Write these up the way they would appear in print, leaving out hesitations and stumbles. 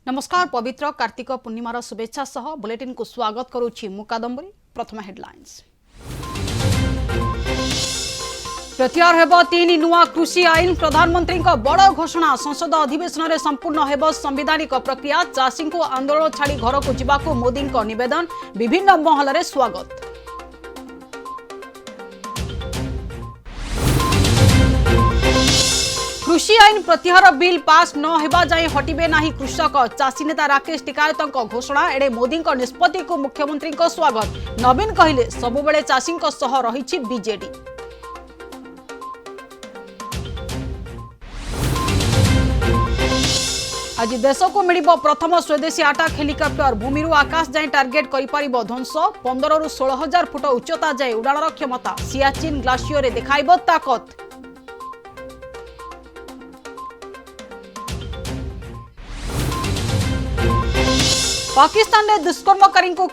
नमस्कार। पवित्र कार्तिक पूर्णिमार शुभेच्छा सह बुलेटिन को स्वागत करुछि मुकादम्बरी। प्रथम हेडलाइंस। प्रत्याहार हेब 3 नुआ कृषि आईन। प्रधानमंत्री बड़ घोषणा। संसद अधिवेशन में संपूर्ण हेब संवैधानिक प्रक्रिया। चाषी को आंदोलन छाड़ी घर को जावाक मोदी निवेदन। विभिन्न महल में स्वागत। कृषि आईन प्रत्याहार बिल पास न हेबा जाए हटिबे नाही कृषक। चाषी नेता राकेश टिकायत घोषणा। एडे मोदी निष्पत्ति को मुख्यमंत्री स्वागत। नवीन कहले सबुबेले चाषी सह रहिछि बीजेडी। आज देश को मिल प्रथम स्वदेशी अटैक हेलिकॉप्टर। भूमि आकाश जाए टार्गेट कर ध्वंस। 15 ରୁ 16,000 फुट उच्चता जाए उड़ाणर क्षमता। सियाचिन ग्लासियर देखाइब ताकत। पाकिस्तान में दुष्कर्मकारी को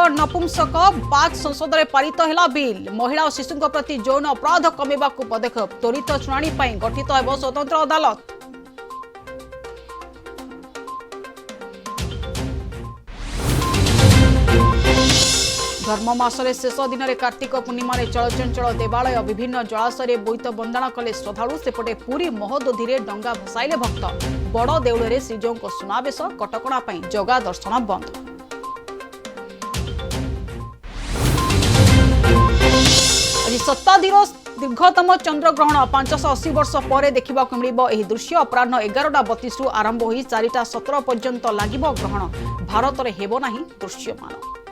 नपुंसक। पाक संसद में पारित है बिल। महिला और शिशु प्रति यौन अपराध कमेवा पदक्षेप। त्वरित शुणाणी गठित हो स्वतंत्र अदालत। धर्म मासरे शेष दिन में कार्तिक पूर्णिमा चलचंचल देवालय। विभिन्न जलाशय बोईत बंदाण कले श्रद्धालु। सेपटे पुरी महोदधि में डंगा भसाइले भक्त। बड़ देउल श्रीजौ सुनावेश। कटकणा जगा दर्शन बंद। आज शताब्दीर दीर्घतम चंद्रग्रहण। 580 वर्ष पर देखा मिल दृश्य। अपराह 11:32 आरंभ हो 4:17 पर्यंत लगिब ग्रहण। भारत में हेब नाही दृश्यमान।